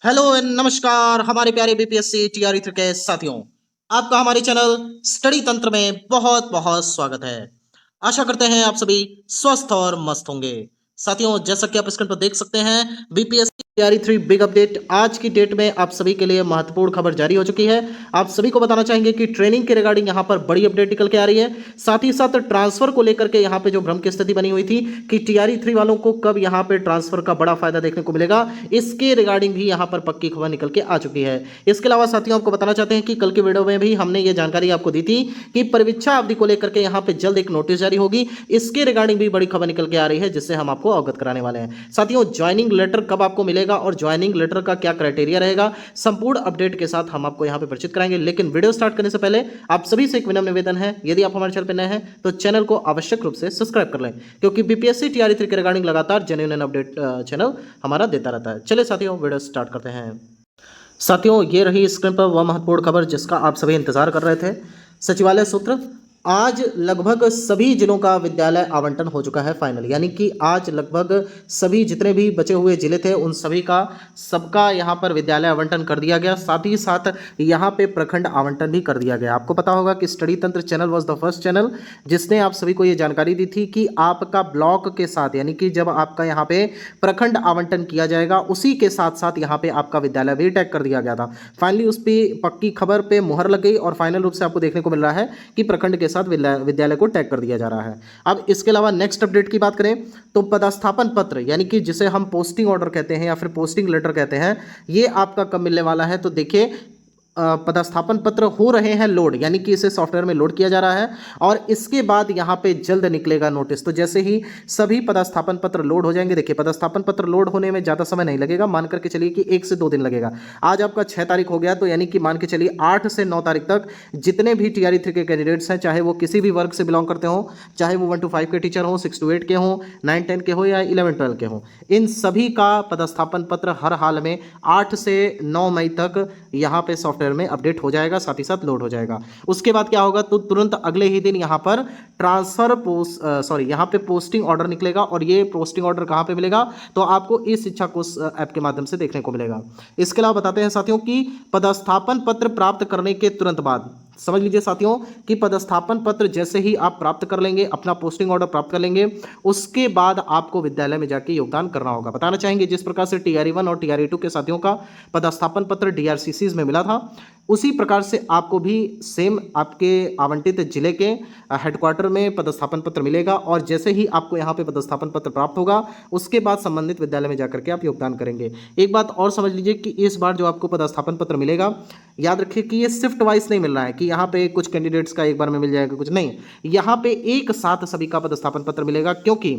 Hello and नमस्कार हमारे प्यारे बीपीएससी टीआरई के साथियों। आपका हमारे चैनल स्टडी तंत्र में बहुत बहुत स्वागत है। आशा करते हैं आप सभी स्वस्थ और मस्त होंगे। साथियों, जैसा कि आप स्क्रीन पर देख सकते हैं, बीपीएससी टीआरई 3 बिग अपडेट आज की डेट में आप सभी के लिए महत्वपूर्ण खबर जारी हो चुकी है। आप सभी को बताना चाहेंगे कि ट्रेनिंग के रिगार्डिंग यहाँ पर बड़ी अपडेट निकल के आ रही है। साथ ही साथ ट्रांसफर को लेकर के यहाँ पे जो भ्रम की स्थिति बनी हुई थी कि टीआरई 3 वालों को कब यहाँ पे ट्रांसफर का बड़ा फायदा देखने को मिलेगा, इसके रिगार्डिंग भी यहाँ पर पक्की खबर निकल के आ चुकी है। इसके अलावा साथियों, आपको बताना चाहते हैं कि कल की वीडियो में भी हमने ये जानकारी आपको दी थी कि परीक्षा अवधि को लेकर के यहाँ पे जल्द एक नोटिस जारी होगी। इसके रिगार्डिंग भी बड़ी खबर निकल के आ रही है, जिससे हम आपको अवगत कराने वाले हैं। साथियों, ज्वाइनिंग लेटर कब आपको मिलेगा और ज्वाइनिंग लेटर का क्या क्राइटेरिया रहेगा, संपूर्ण अपडेट के साथ हम आपको यहाँ पे परिचित कराएंगे। लेकिन वीडियो स्टार्ट करने से पहले आप सभी से एक विनम्र निवेदन है, यदि आप हमारे चैनल पर नए हैं तो चैनल को आवश्यक रूप से सब्सक्राइब कर लें, क्योंकि बीपीएससी टीआरई 3 के रिगार्डिंग लगातार जेन्युइन अपडेट चैनल हमारा देता रहता है। चलिए साथियों, वीडियो स्टार्ट करते हैं। साथियों, ये रही स्क्रीन पर वह महत्वपूर्ण खबर जिसका आप सभी इंतजार कर रहे थे। सचिवालय सूत्र, आज लगभग सभी जिलों का विद्यालय आवंटन हो चुका है फाइनल, यानी कि आज लगभग सभी जितने भी बचे हुए जिले थे उन सभी का सबका यहाँ पर विद्यालय आवंटन कर दिया गया। साथ ही साथ यहाँ पे प्रखंड आवंटन भी कर दिया गया। आपको पता होगा कि स्टडी तंत्र channel was the first channel जिसने आप सभी को ये जानकारी दी थी कि आपका ब्लॉक के साथ, यानी कि जब आपका यहाँ पे प्रखंड आवंटन किया जाएगा उसी के साथ साथ यहाँ पे आपका विद्यालय भी टैग कर दिया गया था। फाइनली उस पर पक्की खबर पे मुहर लग गई और फाइनल रूप से आपको देखने को मिल रहा है कि प्रखंड के साथ विद्यालय को टैग कर दिया जा रहा है। अब इसके अलावा नेक्स्ट अपडेट की बात करें तो पदस्थापन पत्र, यानी कि जिसे हम पोस्टिंग ऑर्डर कहते हैं या फिर पोस्टिंग लेटर कहते हैं, ये आपका कब मिलने वाला है। तो देखिए, पदस्थापन पत्र हो रहे हैं लोड, यानी कि इसे सॉफ्टवेयर में लोड किया जा रहा है और इसके बाद यहाँ पे जल्द निकलेगा नोटिस। तो जैसे ही सभी पदस्थापन पत्र लोड हो जाएंगे, देखिए पदस्थापन पत्र लोड होने में ज़्यादा समय नहीं लगेगा, मान करके चलिए कि 1 से 2 दिन लगेगा। आज आपका 6 तारीख हो गया, तो यानी कि मान के चलिए 8 से 9 तारीख तक जितने भी टीआरई 3 के कैंडिडेट्स हैं, चाहे वो किसी भी वर्ग से बिलोंग करते हों, चाहे वो 1 to 5 के टीचर हों, 6 to 8 के हों, 9 10 के हों या 11 12 के हों, इन सभी का पदस्थापन पत्र हर हाल में 8 से 9 मई तक यहाँ पे सॉफ्टवेयर में अपडेट हो जाएगा, साथ ही साथ लोड हो जाएगा। उसके बाद क्या होगा, तो तुरंत अगले ही दिन यहाँ पर यहाँ पे पोस्टिंग ऑर्डर निकलेगा और ये पोस्टिंग ऑर्डर कहाँ पे मिलेगा, तो आपको इस शिक्षा कोश ऐप के माध्यम से देखने को मिलेगा। इसके अलावा बताते हैं साथियों कि पदस्थापन पत्र प्राप्त करने के तुरंत बाद, समझ लीजिए साथियों कि पदस्थापन पत्र जैसे ही आप प्राप्त कर लेंगे, अपना पोस्टिंग ऑर्डर प्राप्त कर लेंगे, उसके बाद आपको विद्यालय में जाके योगदान करना होगा। बताना चाहेंगे जिस प्रकार से टीआरई 1 और टीआरई 2 के साथियों का पदस्थापन पत्र डीआरसीसीज में मिला था, उसी प्रकार से आपको भी सेम आपके आवंटित जिले के हेडक्वार्टर में पदस्थापन पत्र मिलेगा और जैसे ही आपको यहाँ पे पदस्थापन पत्र प्राप्त होगा उसके बाद संबंधित विद्यालय में जाकर के आप योगदान करेंगे। एक बात और समझ लीजिए कि इस बार जो आपको पदस्थापन पत्र मिलेगा, याद रखिए कि ये शिफ्ट वाइज नहीं मिल रहा है कि यहाँ पे कुछ कैंडिडेट्स का एक बार में मिल जाएगा, कुछ नहीं, यहाँ पे एक साथ सभी का पदस्थापन पत्र मिलेगा। क्योंकि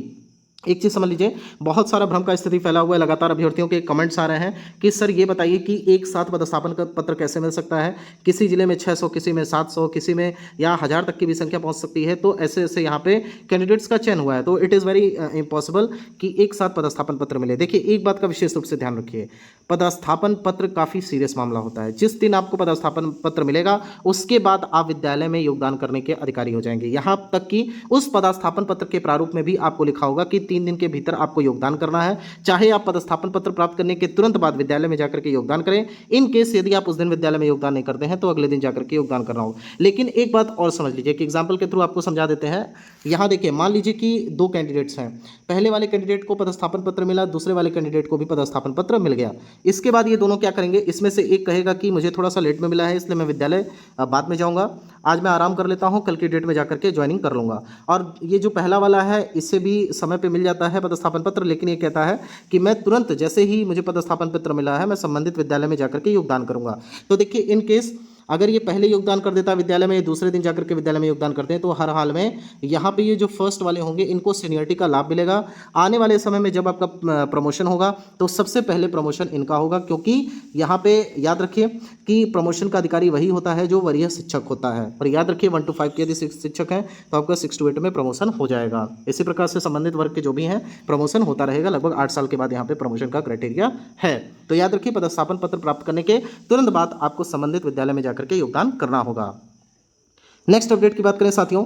एक चीज़ समझ लीजिए, बहुत सारा भ्रम का स्थिति फैला हुआ है, लगातार अभ्यर्थियों के कमेंट्स आ रहे हैं कि सर ये बताइए कि एक साथ पदस्थापन का पत्र कैसे मिल सकता है, किसी जिले में 600, किसी में 700, किसी में या 1000 तक की भी संख्या पहुंच सकती है। तो ऐसे ऐसे यहाँ पे कैंडिडेट्स का चयन हुआ है, तो इट इज़ वेरी इम्पॉसिबल कि एक साथ पदस्थापन पत्र मिले। देखिए, एक बात का विशेष रूप से ध्यान रखिए, पदस्थापन पत्र काफ़ी सीरियस मामला होता है। जिस दिन आपको पदस्थापन पत्र मिलेगा उसके बाद आप विद्यालय में योगदान करने के अधिकारी हो जाएंगे। यहाँ तक कि उस पदस्थापन पत्र के प्रारूप में भी आपको लिखा होगा कि 3 दिन के भीतर आपको योगदान करना है, चाहे आप पदस्थापन पत्र प्राप्त करने के तुरंत बाद विद्यालय में जाकर के योगदान करें। इन केस यदि आप उस दिन विद्यालय में योगदान नहीं करते हैं तो अगले दिन जाकर के योगदान करना होगा। लेकिन एक बात और समझ लीजिए कि एग्जाम्पल के थ्रू आपको समझा देते हैं। यहाँ देखिए, मान लीजिए कि 2 कैंडिडेट्स हैं, पहले वाले कैंडिडेट को पदस्थापन पत्र मिला, दूसरे वाले कैंडिडेट को भी पदस्थापन पत्र मिल गया। इसके बाद ये दोनों क्या करेंगे, इसमें से एक कहेगा कि मुझे थोड़ा सा लेट में मिला है इसलिए मैं विद्यालय बाद में जाऊँगा, आज मैं आराम कर लेता हूँ, कल की डेट में जाकर के ज्वाइनिंग कर लूँगा। और ये जो पहला वाला है इससे भी समय पे मिल जाता है पदस्थापन पत्र, लेकिन ये कहता है कि मैं तुरंत जैसे ही मुझे पदस्थापन पत्र मिला है मैं संबंधित विद्यालय में जाकर के योगदान करूँगा। तो देखिए, इन केस अगर ये पहले योगदान कर देता है विद्यालय में, दूसरे दिन जाकर के विद्यालय में योगदान करते हैं, तो हर हाल में यहाँ पे ये जो फर्स्ट वाले होंगे इनको सीनियरिटी का लाभ मिलेगा। आने वाले समय में जब आपका प्रमोशन होगा तो सबसे पहले प्रमोशन इनका होगा, क्योंकि यहाँ पे याद रखिए कि प्रमोशन का अधिकारी वही होता है जो वरीय शिक्षक होता है। और याद रखिए 1 to 5 के यदि शिक्षक हैं तो आपका 6 to 8 में प्रमोशन हो जाएगा। इसी प्रकार से संबंधित वर्ग के जो भी हैं प्रमोशन होता रहेगा, लगभग 8 साल के बाद यहाँ पे प्रमोशन का क्राइटेरिया है। तो याद रखिए, पदस्थापन पत्र प्राप्त करने के तुरंत बाद आपको संबंधित विद्यालय में जाकर के योगदान करना होगा। नेक्स्ट अपडेट की बात करें साथियों,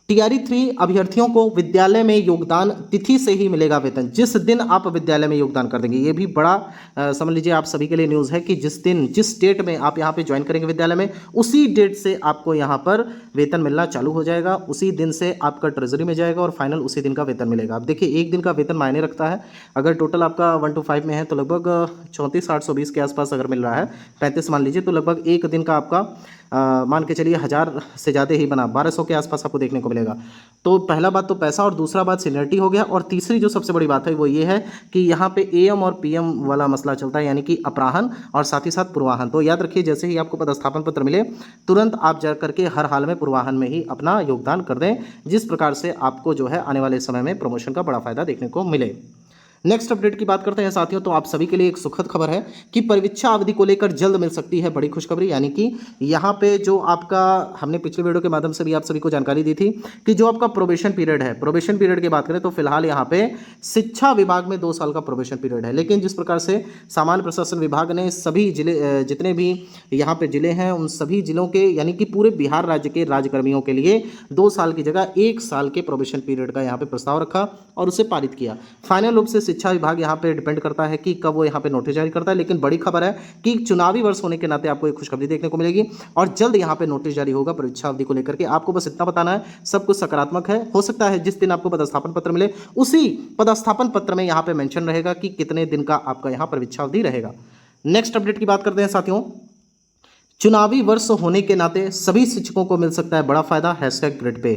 टीआरई 3 अभ्यर्थियों को विद्यालय में योगदान तिथि से ही मिलेगा वेतन। जिस दिन आप विद्यालय में योगदान कर देंगे, ये भी बड़ा समझ लीजिए आप सभी के लिए न्यूज़ है कि जिस दिन जिस डेट में आप यहाँ पे ज्वाइन करेंगे विद्यालय में, उसी डेट से आपको यहाँ पर वेतन मिलना चालू हो जाएगा। उसी दिन से आपका ट्रेजरी में जाएगा और फाइनल उसी दिन का वेतन मिलेगा। अब देखिए, एक दिन का वेतन मायने रखता है। अगर टोटल आपका 1 to 5 में है तो लगभग 34,820 के आसपास अगर मिल रहा है, 35 मान लीजिए, तो लगभग एक दिन का आपका मान के चलिए 1000 से ज़्यादा ही बना 1200 के आसपास आपको देखने को मिलेगा। तो पहला बात तो पैसा, और दूसरा बात सीनियरिटी हो गया। और तीसरी जो सबसे बड़ी बात है वो ये है कि यहाँ पे एएम और पीएम वाला मसला चलता है, यानी कि अपराहन और साथ ही साथ पूर्वाहन। तो याद रखिए, जैसे ही आपको पदस्थापन पत्र मिले तुरंत आप जा करके हर हाल में पूर्वाहन में ही अपना योगदान कर दें, जिस प्रकार से आपको जो है आने वाले समय में प्रमोशन का बड़ा फायदा देखने को मिले। नेक्स्ट अपडेट की बात करते हैं साथियों, तो आप सभी के लिए एक सुखद खबर है कि परीक्षा अवधि को लेकर जल्द मिल सकती है बड़ी खुशखबरी। यानी कि यहाँ पे जो आपका, हमने पिछले वीडियो के माध्यम से भी आप सभी को जानकारी दी थी कि जो आपका प्रोबेशन पीरियड है, प्रोबेशन पीरियड की बात करें तो फिलहाल यहाँ पे शिक्षा विभाग में 2 साल का प्रोबेशन पीरियड है। लेकिन जिस प्रकार से सामान्य प्रशासन विभाग ने सभी जिले, जितने भी यहाँ पे जिले हैं, उन सभी जिलों के यानी कि पूरे बिहार राज्य के राज्यकर्मियों के लिए 2 साल की जगह 1 साल के प्रोबेशन पीरियड का यहाँ पे प्रस्ताव रखा और उसे पारित किया। फाइनल रूप से शिक्षा विभाग यहाँ पे डिपेंड करता है कि कब वो यहाँ पे नोटिस जारी करता है। लेकिन बड़ी खबर है कि चुनावी वर्ष होने के नाते आपको एक खुशखबरी देखने को मिलेगी और जल्द यहाँ पे नोटिस जारी होगा परीक्षा अवधि को लेकर के। आपको बस इतना बताना है, सब कुछ सकारात्मक है। हो सकता है जिस दिन आपको पदस्थापन पत्र मिले उसी पदस्थापन पत्र में यहाँ पे मेंशन रहेगा कि कितने दिन का आपका यहाँ परीक्षा अवधि रहेगा। नेक्स्ट अपडेट की बात करते हैं साथियों, चुनावी वर्ष होने के नाते सभी शिक्षकों को मिल सकता है बड़ा फायदा, #ग्रेड पे।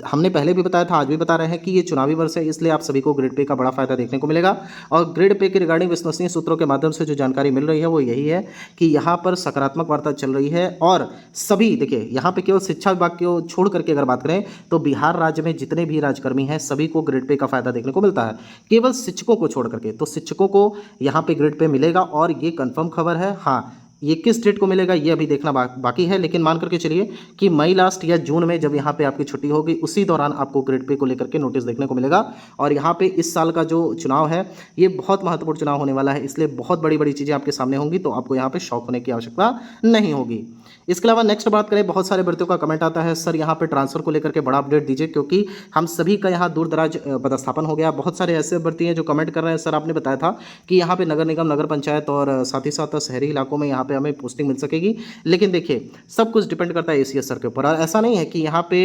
हमने पहले भी बताया था, आज भी बता रहे हैं कि ये चुनावी वर्ष है, इसलिए आप सभी को ग्रेड पे का बड़ा फायदा देखने को मिलेगा। और ग्रेड पे के रिगार्डिंग विश्वसनीय सूत्रों के माध्यम से जो जानकारी मिल रही है वो यही है कि यहाँ पर सकारात्मक वार्ता चल रही है। और सभी देखिए, यहाँ पे केवल शिक्षा विभाग को छोड़ करके अगर बात करें तो बिहार राज्य में जितने भी राज्यकर्मी हैं सभी को ग्रेड पे का फायदा देखने को मिलता है, केवल शिक्षकों को छोड़ करके। तो शिक्षकों को यहाँ पे ग्रेड पे मिलेगा और ये कंफर्म खबर है। हाँ, ये किस डेट को मिलेगा ये अभी देखना बाकी है, लेकिन मान करके चलिए कि मई लास्ट या जून में जब यहाँ पे आपकी छुट्टी होगी उसी दौरान आपको ग्रेड पे को लेकर के नोटिस देखने को मिलेगा। और यहाँ पे इस साल का जो चुनाव है ये बहुत महत्वपूर्ण चुनाव होने वाला है, इसलिए बहुत बड़ी बड़ी चीज़ें आपके सामने होंगी, तो आपको यहाँ पे शौक होने की आवश्यकता नहीं होगी। इसके अलावा नेक्स्ट बात करें, बहुत सारे भर्तियों का कमेंट आता है, सर यहाँ पे ट्रांसफर को लेकर के बड़ा अपडेट दीजिए, क्योंकि हम सभी का यहाँ दूर दराज पदस्थापन हो गया। बहुत सारे ऐसे भर्ती हैं जो कमेंट कर रहे हैं, सर आपने बताया था कि यहाँ पे नगर निगम, नगर पंचायत और साथ ही साथ शहरी इलाकों में यहाँ पे हमें पोस्टिंग मिल सकेगी। लेकिन देखिए, सब कुछ डिपेंड करता है एसीएस सर के ऊपर। ऐसा नहीं है कि यहाँ पे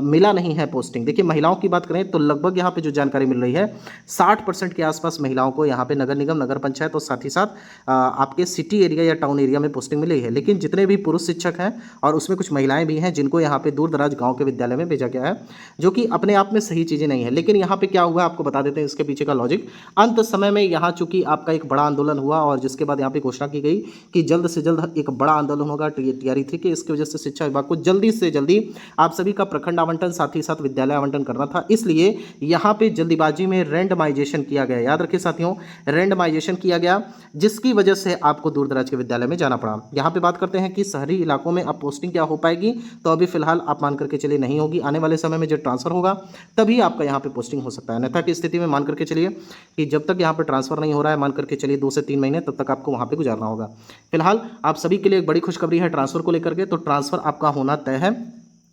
मिला नहीं है पोस्टिंग। देखिए, महिलाओं की बात करें तो लगभग यहाँ पे जो जानकारी मिल रही है 60% के आसपास महिलाओं को यहाँ पे नगर निगम, नगर पंचायत और साथ ही साथ आपके सिटी एरिया या टाउन एरिया में पोस्टिंग मिली है। लेकिन जितने भी पुरुष शिक्षक हैं और उसमें कुछ महिलाएं भी हैं जिनको यहाँ पे दूर दराज गांव के विद्यालय में भेजा गया है, जो कि अपने आप में सही चीज़ें नहीं है। लेकिन यहाँ पे क्या हुआ आपको बता देते हैं इसके पीछे का लॉजिक। अंत समय में यहाँ चूंकि आपका एक बड़ा आंदोलन हुआ और जिसके बाद यहाँ पे घोषणा की गई कि जल्द से जल्द एक बड़ा आंदोलन होगा टीआरई 3 के, इसकी वजह से शिक्षा विभाग को जल्दी से जल्दी आप सभी का प्रखंड आवंटन साथ ही साथ विद्यालय आवंटन करना था। इसलिए यहाँ पे जल्दीबाजी में रैंडमाइजेशन किया गया। याद रखिए साथियों, रैंडमाइजेशन किया गया, जिसकी वजह से आपको दूर दराज के विद्यालय में जाना पड़ा। यहाँ पे बात करते हैं कि शहरी इलाकों में अब पोस्टिंग क्या हो पाएगी, तो अभी फिलहाल आप मान करके चलिए नहीं होगी। आने वाले समय में जब ट्रांसफर होगा तभी आपका यहाँ पे पोस्टिंग हो सकता है। अन्यथा की स्थिति में मान करके चलिए कि जब तक यहाँ पे ट्रांसफर नहीं हो रहा है, मान करके चलिए 2 से 3 महीने, तब तक आपको वहाँ पे गुजारना होगा। फिलहाल आप सभी के लिए एक बड़ी खुशखबरी है ट्रांसफर को लेकर के, तो ट्रांसफर आपका होना तय है।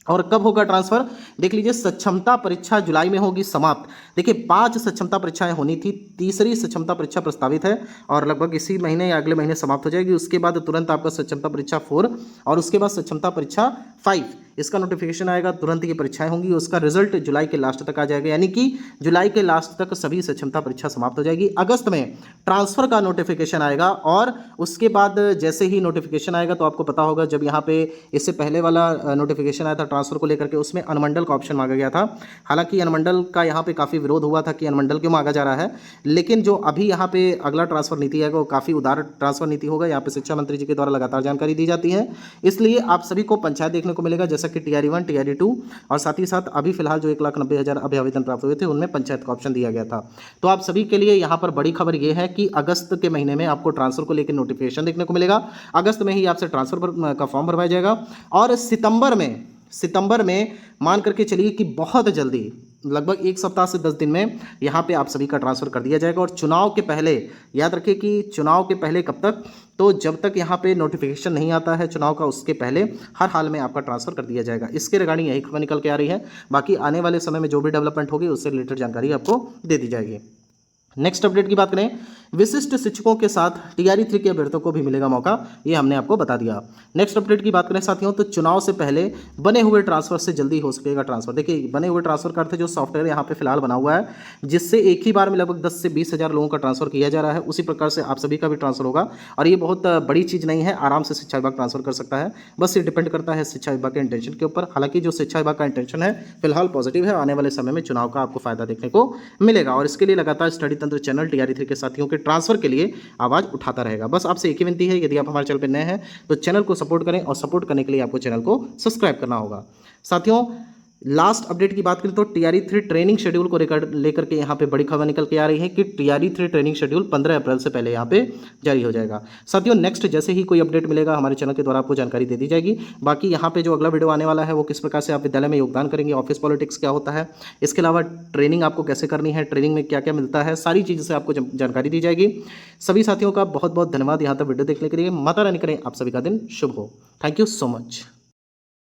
और कब होगा ट्रांसफर, देख लीजिए, सक्षमता परीक्षा जुलाई में होगी समाप्त। देखिए, 5 सक्षमता परीक्षाएं होनी थी, तीसरी सक्षमता परीक्षा प्रस्तावित है और लगभग इसी महीने या अगले महीने समाप्त हो जाएगी। उसके बाद तुरंत आपका सक्षमता परीक्षा 4 और उसके बाद सक्षमता परीक्षा 5, इसका नोटिफिकेशन आएगा, तुरंत ये परीक्षाएं होंगी। उसका रिजल्ट जुलाई के लास्ट तक आ जाएगा, यानी कि जुलाई के लास्ट तक सभी सक्षमता परीक्षा समाप्त हो जाएगी। अगस्त में ट्रांसफर का नोटिफिकेशन आएगा और उसके बाद जैसे ही नोटिफिकेशन आएगा तो आपको पता होगा, जब यहाँ पे इससे पहले वाला नोटिफिकेशन आया था ट्रांसफर को लेकर के, उसमें अनुमंडल का ऑप्शन मांगा गया था। हालांकि अनुमंडल का यहाँ पे काफ़ी विरोध हुआ था कि अनुमंडल क्यों मांगा जा रहा है, लेकिन जो अभी यहाँ पे अगला ट्रांसफर नीति आएगा वो काफ़ी उदार ट्रांसफर नीति होगा। यहाँ पे शिक्षा मंत्री जी के द्वारा लगातार जानकारी दी जाती है, इसलिए आप सभी को पंचायत देखने को मिलेगा, जैसा कि टीआरई 1, टीआरई 2 और साथ ही साथ अभी फिलहाल जो 1,90,000 अभी आवेदन प्राप्त हुए थे उनमें पंचायत का ऑप्शन दिया गया था। तो आप सभी के लिए यहाँ पर बड़ी खबर ये है कि अगस्त के महीने में आपको ट्रांसफर को लेकर नोटिफिकेशन देखने को मिलेगा। अगस्त में ही आपसे ट्रांसफर का फॉर्म भरवाया जाएगा और सितंबर में मान करके चलिए कि बहुत जल्दी लगभग 1 सप्ताह से 10 दिन में यहाँ पे आप सभी का ट्रांसफ़र कर दिया जाएगा। और चुनाव के पहले, याद रखिए कि चुनाव के पहले कब तक, तो जब तक यहाँ पे नोटिफिकेशन नहीं आता है चुनाव का, उसके पहले हर हाल में आपका ट्रांसफ़र कर दिया जाएगा। इसके रिगार्डिंग यही खबर निकल के आ रही है। बाकी आने वाले समय में जो भी डेवलपमेंट होगी उससे रिलेटेड जानकारी आपको दे दी जाएगी। नेक्स्ट अपडेट की बात करें, विशिष्ट शिक्षकों के साथ टीआरई 3 के अभ्यर्थियों को भी मिलेगा मौका, ये हमने आपको बता दिया। नेक्स्ट अपडेट की बात करें साथियों, तो चुनाव से पहले बने हुए ट्रांसफर से जल्दी हो सकेगा ट्रांसफर। देखिए, बने हुए ट्रांसफर का अर्थ है जो सॉफ्टवेयर यहाँ पे फिलहाल बना हुआ है, जिससे एक ही बार में लगभग 10 से 20 हज़ार लोगों का ट्रांसफर किया जा रहा है, उसी प्रकार से आप सभी का भी ट्रांसफर होगा। और ये बहुत बड़ी चीज़ नहीं है, आराम से शिक्षा विभाग ट्रांसफर कर सकता है। बस ये डिपेंड करता है शिक्षा विभाग के इंटेंशन के ऊपर। हालांकि जो शिक्षा विभाग का इंटेंशन है फिलहाल पॉजिटिव है, आने वाले समय में चुनाव का आपको फायदा देखने को मिलेगा। और इसके लिए लगातार स्टडी तंत्र चैनल टीआरई 3 के साथियों के ट्रांसफर के लिए आवाज़ उठाता रहेगा। बस आपसे एक ही विनती है, यदि आप हमारे चैनल पर नए हैं तो चैनल को सपोर्ट करें, और सपोर्ट करने के लिए आपको चैनल को सब्सक्राइब करना होगा। साथियों, लास्ट अपडेट की बात करें तो टीआरई 3 ट्रेनिंग शेड्यूल को लेकर के यहाँ पे बड़ी खबर निकल के आ रही है कि टीआरई 3 ट्रेनिंग शेड्यूल 15 अप्रैल से पहले यहाँ पे जारी हो जाएगा। साथियों, नेक्स्ट जैसे ही कोई अपडेट मिलेगा हमारे चैनल के द्वारा आपको जानकारी दे दी जाएगी। बाकी यहाँ पे जो अगला वीडियो आने वाला है वो किस प्रकार से आप विद्यालय में योगदान करेंगे, ऑफिस पॉलिटिक्स क्या होता है, इसके अलावा ट्रेनिंग आपको कैसे करनी है, ट्रेनिंग में क्या क्या मिलता है, सारी चीज़ से आपको जानकारी दी जाएगी। सभी साथियों का बहुत बहुत धन्यवाद यहाँ तक वीडियो देखने के लिए। माता रानी करें आप सभी का दिन शुभ हो। Thank you so much.